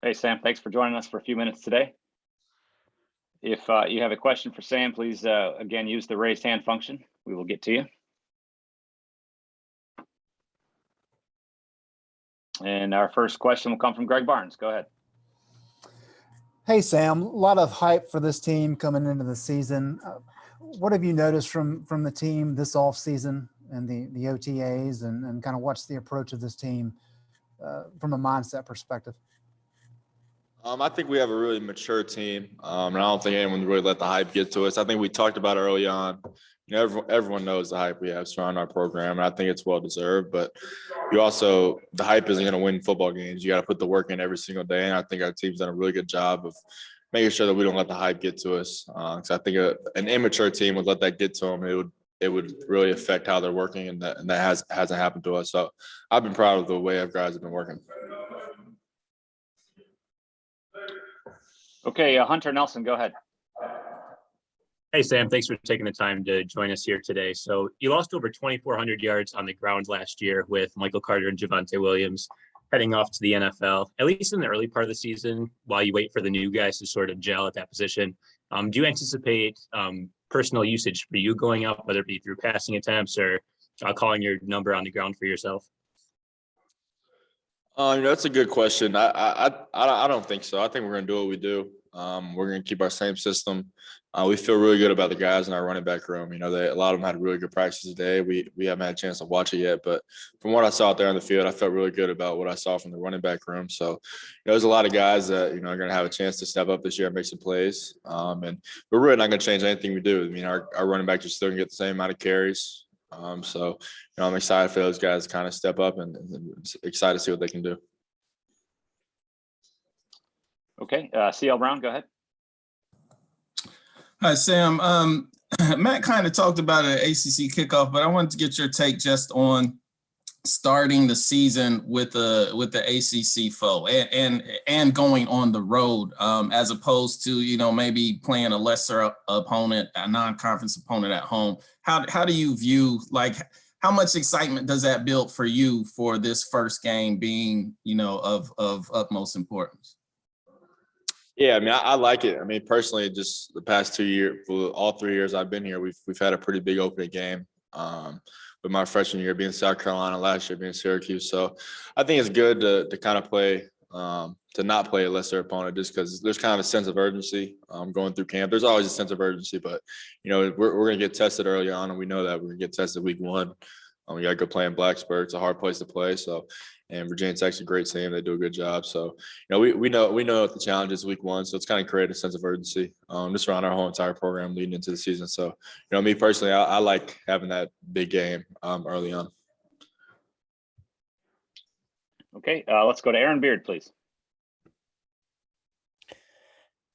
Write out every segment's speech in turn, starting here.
Hey, Sam, thanks for joining us for a few minutes today. If you have a question for Sam, please, again, use the raised hand function. We will get to you. And our first question will come from Greg Barnes. Go ahead. Hey, Sam, a lot of hype for this team coming into the season. What have you noticed from the team this offseason and the OTAs and kind of what's the approach of this team from a mindset perspective? I think we have a really mature team, and I don't think anyone really let the hype get to us. I think we talked about early on. You know, everyone knows the hype we have surrounding our program, and I think it's well deserved. But the hype isn't going to win football games. You got to put the work in every single day, and I think our team's done a really good job of making sure that we don't let the hype get to us. So I think an immature team would let that get to them. It would really affect how they're working, and that hasn't happened to us. So I've been proud of the way our guys have been working. Okay, Hunter Nelson, go ahead. Hey, Sam, thanks for taking the time to join us here today. So you lost over 2,400 yards on the ground last year with Michael Carter and Javonte Williams heading off to the NFL, at least in the early part of the season, while you wait for the new guys to sort of gel at that position. Do you anticipate personal usage for you going up, whether it be through passing attempts or calling your number on the ground for yourself? That's a good question. I don't think so. I think we're going to do what we do. We're going to keep our same system. We feel really good about the guys in our running back room. You know, a lot of them had really good practices today. We haven't had a chance to watch it yet, but from what I saw out there on the field, I felt really good about what I saw from the running back room. So, there's a lot of guys that, are going to have a chance to step up this year and make some plays. And we're really not going to change anything we do. I mean, our running backs are still going to get the same amount of carries. So, I'm excited for those guys to kind of step up and excited to see what they can do. Okay, CL Brown, go ahead. Hi, Sam. Matt kind of talked about an ACC kickoff, but I wanted to get your take just on starting the season with the ACC foe and going on the road as opposed to, maybe playing a lesser opponent, a non-conference opponent at home. How do you view, how much excitement does that build for you for this first game being, of utmost importance? Yeah, I mean, I like it. I mean, personally, just the past 2 years, for all 3 years I've been here, we've had a pretty big opening game. With my freshman year being South Carolina, last year being Syracuse, so I think it's good to kind of play to not play a lesser opponent, just because there's kind of a sense of urgency going through camp. There's always a sense of urgency, but we're going to get tested early on, and we know that we're going to get tested week 1. We got to go play in Blacksburg. It's a hard place to play, so. And Virginia Tech's a great team. They do a good job. So, we know what the challenge is week 1. So it's kind of created a sense of urgency just around our whole entire program leading into the season. So, me personally, I like having that big game early on. Okay, let's go to Aaron Beard, please.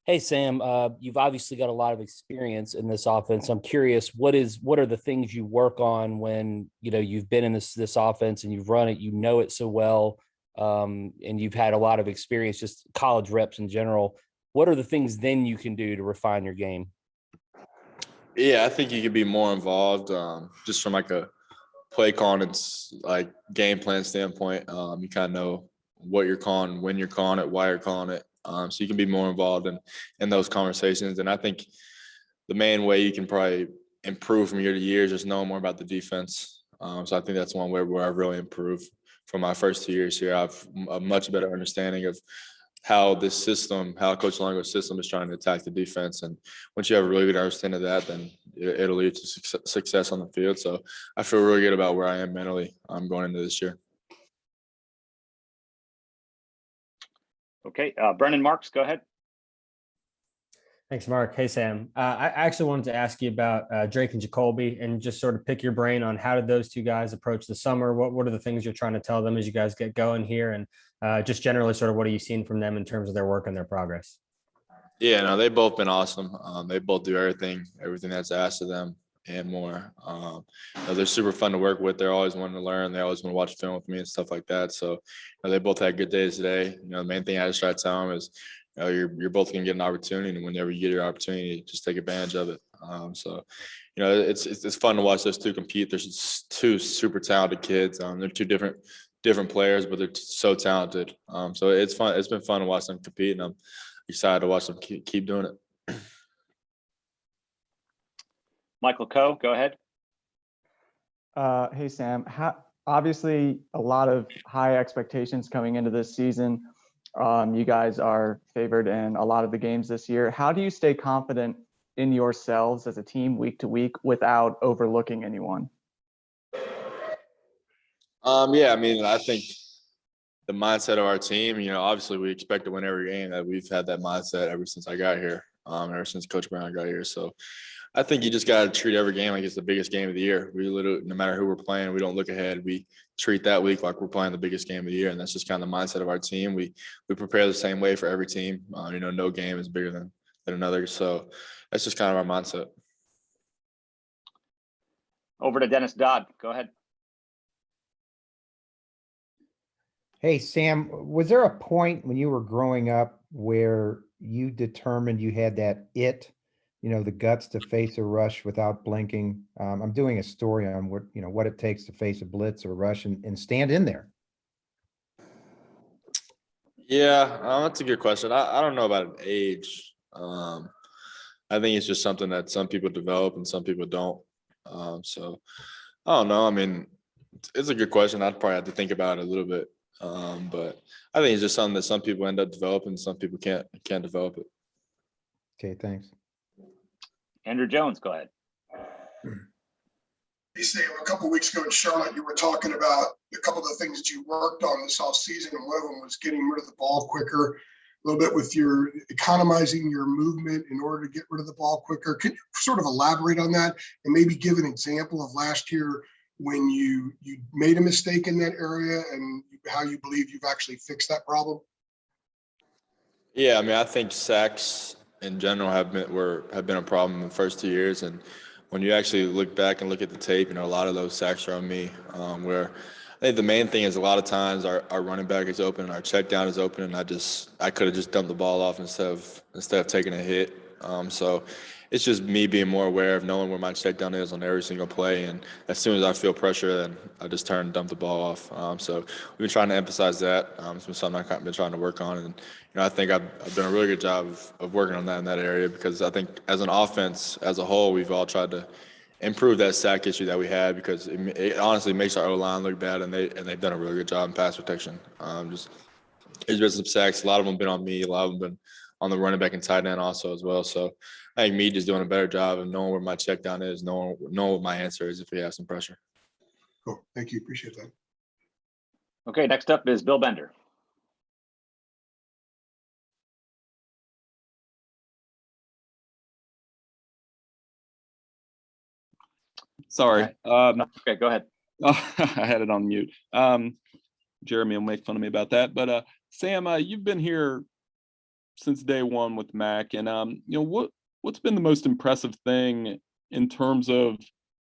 Hey, Sam, you've obviously got a lot of experience in this offense. I'm curious, what are the things you work on when, you've been in this offense and you've run it, it so well, and you've had a lot of experience, just college reps in general. What are the things then you can do to refine your game? Yeah, I think you could be more involved just from a play calling and game plan standpoint. You kind of know what you're calling, when you're calling it, why you're calling it. So you can be more involved in those conversations. And I think the main way you can probably improve from year to year is just knowing more about the defense. So I think that's one way where I've really improved from my first 2 years here. I have a much better understanding of how Coach Longo's system is trying to attack the defense. And once you have a really good understanding of that, then it'll lead to success on the field. So I feel really good about where I am mentally going into this year. Okay, Brendan Marks, go ahead. Thanks, Mark. Hey, Sam. I actually wanted to ask you about Drake and Jacoby and just sort of pick your brain on how did those two guys approach the summer? What are the things you're trying to tell them as you guys get going here? And just generally sort of what are you seeing from them in terms of their work and their progress? Yeah, no, they've both been awesome. They both do everything that's asked of them and more. They're super fun to work with. They're always wanting to learn. They always want to watch film with me and stuff like that. So they both had good days today. The main thing I just try to tell them is, you're both going to get an opportunity, and whenever you get your opportunity, just take advantage of it. It's fun to watch those two compete. There's two super talented kids. They're two different different players, but they're so talented. So it's fun. It's been fun to watch them compete, and I'm excited to watch them keep doing it. Michael Coe, go ahead. Hey, Sam. Obviously, a lot of high expectations coming into this season. You guys are favored in a lot of the games this year. How do you stay confident in yourselves as a team week to week without overlooking anyone? Yeah, I mean, I think the mindset of our team, obviously we expect to win every game. That we've had that mindset ever since I got here, ever since Coach Brown got here. So I think you just got to treat every game like it's the biggest game of the year. We literally, no matter who we're playing, we don't look ahead. We treat that week like we're playing the biggest game of the year, and that's just kind of the mindset of our team. We prepare the same way for every team. No game is bigger than another. So that's just kind of our mindset. Over to Dennis Dodd. Go ahead. Hey, Sam, was there a point when you were growing up where you determined you had that the guts to face a rush without blinking? I'm doing a story on what it takes to face a blitz or rush and stand in there. Yeah, that's a good question. I don't know about an age. I think it's just something that some people develop and some people don't. So I don't know. I mean, it's a good question. I'd probably have to think about it a little bit. But I think it's just something that some people end up developing, some people can't develop it. Okay, thanks. Andrew Jones, go ahead. Hey, Sam, a couple of weeks ago in Charlotte, you were talking about a couple of the things that you worked on this offseason, and one of them was getting rid of the ball quicker, a little bit with your economizing your movement in order to get rid of the ball quicker. Can you sort of elaborate on that and maybe give an example of last year when you made a mistake in that area and how you believe you've actually fixed that problem? Yeah, I mean, I think sacks in general have been a problem in the first 2 years, and when you actually look back and look at the tape, a lot of those sacks are on me. Where I think the main thing is a lot of times our running back is open and our check down is open, and I could have just dumped the ball off instead of taking a hit. So it's just me being more aware of knowing where my check down is on every single play, and as soon as I feel pressure, then I just turn and dump the ball off. So we've been trying to emphasize that. It's been something I've been trying to work on, and I think I've done a really good job of working on that in that area, because I think as an offense as a whole, we've all tried to improve that sack issue that we had, because it honestly makes our O-line look bad, and they've done a really good job in pass protection. There's been some sacks. A lot of them have been on me. A lot of them have been on the running back and tight end also as well. So I think me just doing a better job of knowing where my check down is, knowing what my answer is if we have some pressure. Cool. Thank you. Appreciate that. Okay, next up is Bill Bender. Sorry. Okay, go ahead. Oh, I had it on mute. Jeremy will make fun of me about that. But Sam, you've been here since day one with Mac, and what's been the most impressive thing in terms of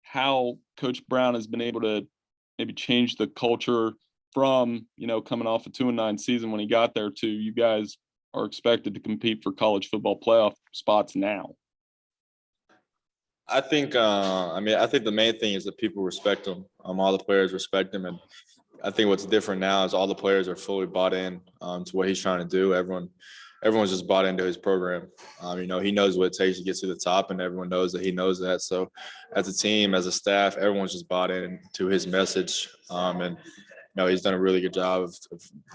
how Coach Brown has been able to maybe change the culture from coming off a 2-9 season when he got there to you guys are expected to compete for college football playoff spots now? I think the main thing is that people respect him. All the players respect him, and I think what's different now is all the players are fully bought in to what he's trying to do. Everyone's just bought into his program. He knows what it takes to get to the top, and everyone knows that he knows that. So as a team, as a staff, everyone's just bought in to his message. He's done a really good job of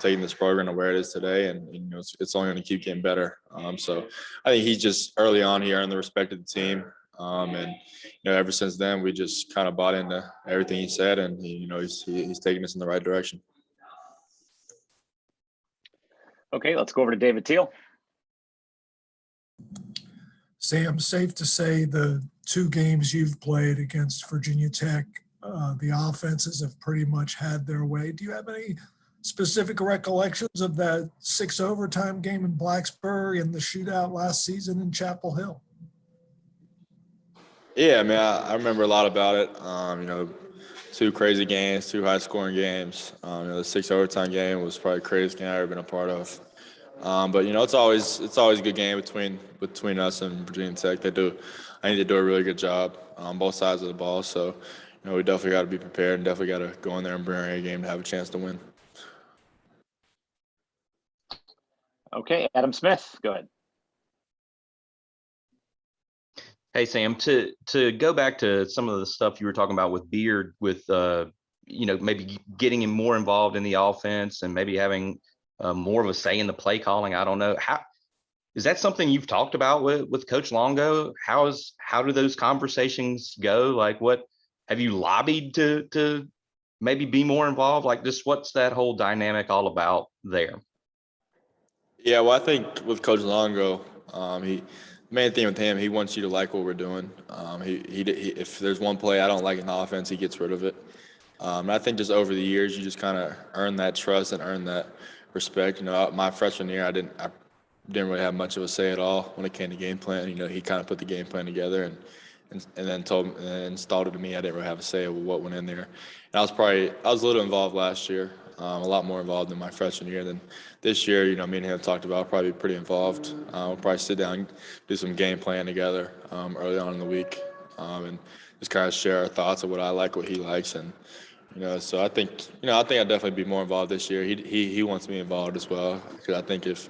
taking this program to where it is today, and it's only going to keep getting better. So I think he's just early on, he earned the respect of the team. Ever since then, we just kind of bought into everything he said, and he's taking us in the right direction. Okay, let's go over to David Teal. Sam, safe to say the 2 games you've played against Virginia Tech, the offenses have pretty much had their way. Do you have any specific recollections of that 6 overtime game in Blacksburg and the shootout last season in Chapel Hill? Yeah, I remember a lot about it. 2 crazy games, 2 high-scoring games. The 6 overtime game was probably the craziest game I've ever been a part of. But it's always a good game between us and Virginia Tech. I think they do a really good job on both sides of the ball. So, we definitely got to be prepared and definitely got to go in there and bring our A game to have a chance to win. Okay, Adam Smith, go ahead. Hey, Sam, to go back to some of the stuff you were talking about with Beard, with maybe getting him more involved in the offense and maybe having more of a say in the play calling. I don't know, how is that something you've talked about with Coach Longo? How do those conversations go? Like, what have you lobbied to maybe be more involved? Like, just what's that whole dynamic all about there? Yeah, well, I think with Coach Longo, the main thing with him, he wants you to like what we're doing. If there's one play I don't like in the offense, he gets rid of it. And I think just over the years, you just kind of earn that trust and earn that respect. My freshman year, I didn't really have much of a say at all when it came to game plan. He kind of put the game plan together and then told and installed it to me. I didn't really have a say of what went in there. And I was a little involved last year, a lot more involved in my freshman year than this year. Me and him talked about, I'll probably be pretty involved. We'll probably sit down and do some game plan together early on in the week and just kind of share our thoughts of what I like, what he likes. And, so I think I'd definitely be more involved this year. He wants me involved as well, because I think if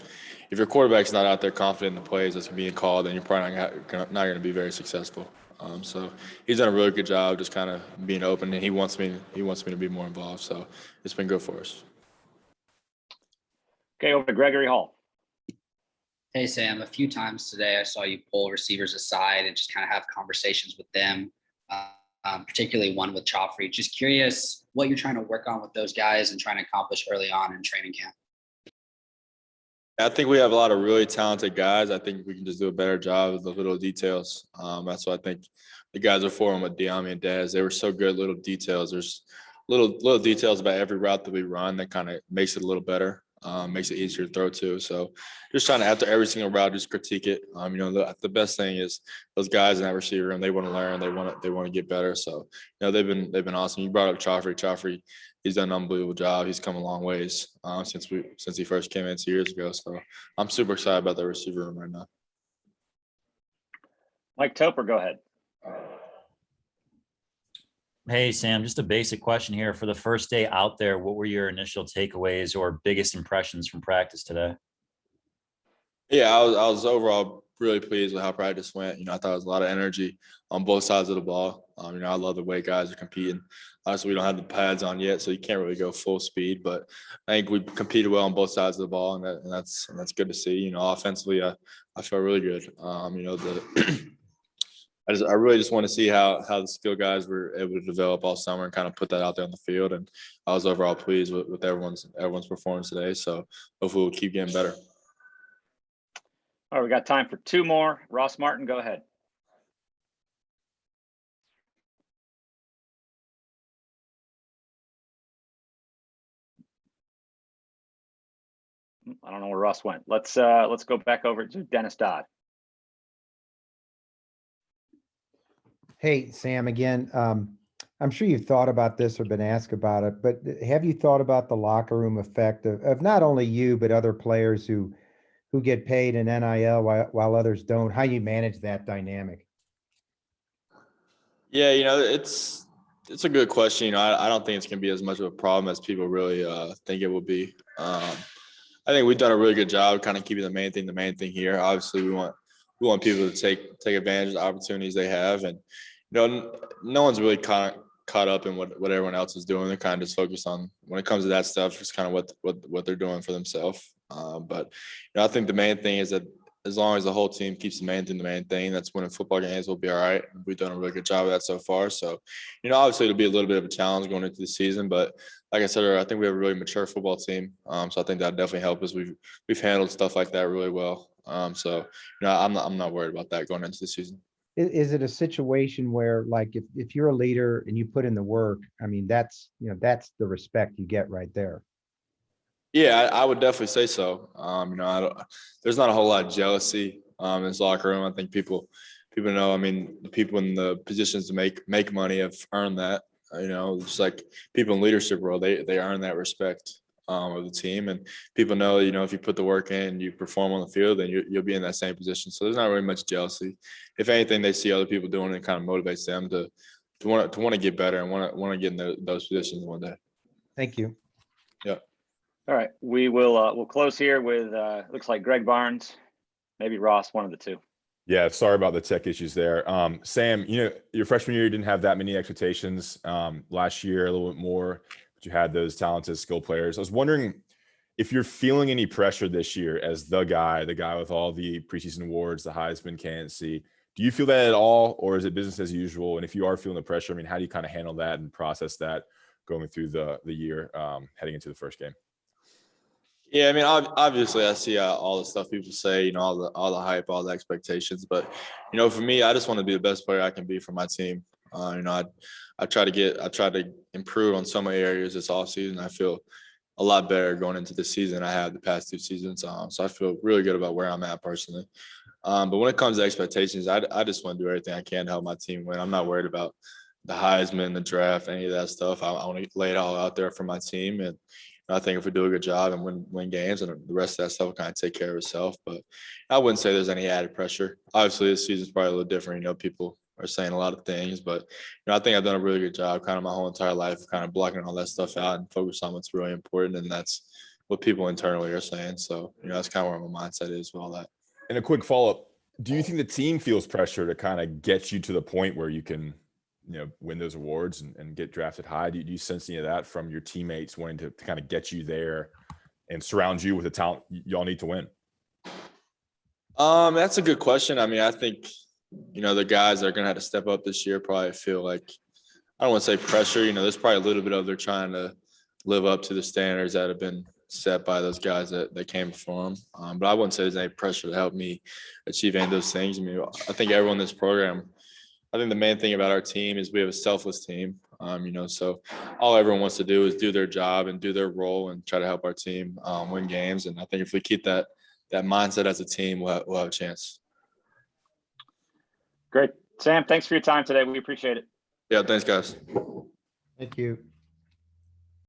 your quarterback's not out there confident in the plays that's being called, then you're probably not going to be very successful. So he's done a really good job just kind of being open, and he wants me to be more involved. So it's been good for us. Okay, over to Gregory Hall. Hey, Sam, a few times today I saw you pull receivers aside and just kind of have conversations with them, particularly one with Joffrey. Just curious what you're trying to work on with those guys and trying to accomplish early on in training camp. I think we have a lot of really talented guys. I think we can just do a better job of the little details. That's what I think the guys are for them with Diami and Daz. They were so good at little details. There's little details about every route that we run that kind of makes it a little better, makes it easier to throw to. So just trying to, after every single route, just critique it. The best thing is those guys in that receiver room, they want to learn, they want to get better. So, they've been awesome. You brought up Joffrey. He's done an unbelievable job. He's come a long ways since he first came in 2 years ago. So I'm super excited about the receiver room right now. Mike Topper, go ahead. Hey, Sam, just a basic question here. For the first day out there, what were your initial takeaways or biggest impressions from practice today? Yeah, I was overall really pleased with how practice went. I thought it was a lot of energy on both sides of the ball. I love the way guys are competing. Obviously, we don't have the pads on yet, so you can't really go full speed. But I think we competed well on both sides of the ball, and that's good to see. Offensively, I feel really good. I really just want to see how the skill guys were able to develop all summer and kind of put that out there on the field. And I was overall pleased with everyone's performance today. So hopefully we'll keep getting better. All right, we got time for two more. Ross Martin, go ahead. I don't know where Ross went. Let's go back over to Dennis Dodd. Hey, Sam, again, I'm sure you've thought about this or been asked about it, but have you thought about the locker room effect of not only you, but other players who get paid in NIL while others don't? How you manage that dynamic? Yeah, it's a good question. I don't think it's going to be as much of a problem as people really think it will be. I think we've done a really good job kind of keeping the main thing here. Obviously, we want people to take advantage of the opportunities they have, and no one's really kind of caught up in what everyone else is doing. They're kind of just focused on, when it comes to that stuff, just kind of what they're doing for themselves. But I think the main thing is that as long as the whole team keeps the main thing, that's winning football games. We'll be all right. We've done a really good job of that so far. So, obviously it'll be a little bit of a challenge going into the season, but like I said earlier, I think we have a really mature football team. So I think that'll definitely help us. We've handled stuff like that really well. So, I'm not worried about that going into the season. Is it a situation where, like, if you're a leader and you put in the work, I mean, that's the respect you get right there? Yeah, I would definitely say so. There's not a whole lot of jealousy in this locker room. I think people know. I mean, the people in the positions to make money have earned that. Just like people in leadership role, they earn that respect of the team, and people know. If you put the work in, you perform on the field, then you'll be in that same position. So there's not really much jealousy. If anything, they see other people doing it, and kind of motivates them to want to get better and want to get in those positions one day. Thank you. All right, we'll close here with looks like Greg Barnes, maybe Ross, one of the two. Yeah, sorry about the tech issues there. Sam, your freshman year, you didn't have that many expectations. Last year, a little bit more, but you had those talented skill players. I was wondering if you're feeling any pressure this year as the guy with all the preseason awards, the Heisman candidacy. Do you feel that at all, or is it business as usual? And if you are feeling the pressure, I mean, how do you kind of handle that and process that going through the year, heading into the first game? Yeah, I mean, obviously, I see all the stuff people say, all the hype, all the expectations. But for me, I just want to be the best player I can be for my team. I try to improve on so many areas this offseason. I feel a lot better going into the season I had the past 2 seasons. So I feel really good about where I'm at personally. But when it comes to expectations, I just want to do everything I can to help my team win. I'm not worried about the Heisman, the draft, any of that stuff. I want to lay it all out there for my team. And I think if we do a good job and win games, and the rest of that stuff will kind of take care of itself. But I wouldn't say there's any added pressure. Obviously, this season's probably a little different. People are saying a lot of things, but I think I've done a really good job kind of my whole entire life, kind of blocking all that stuff out and focus on what's really important. And that's what people internally are saying. So, that's kind of where my mindset is with all that. And a quick follow-up, do you think the team feels pressure to kind of get you to the point where you can, win those awards and get drafted high? Do you sense any of that from your teammates wanting to kind of get you there and surround you with the talent y'all need to win? That's a good question. I mean, I think, the guys that are going to have to step up this year probably feel like, I don't want to say pressure, there's probably a little bit of they're trying to live up to the standards that have been set by those guys that came before them. But I wouldn't say there's any pressure to help me achieve any of those things. I mean, I think everyone in this program, I think the main thing about our team is we have a selfless team. So all everyone wants to do is do their job and do their role and try to help our team win games. And I think if we keep that mindset as a team, we'll have a chance. Great. Sam, thanks for your time today. We appreciate it. Yeah, thanks, guys. Thank you.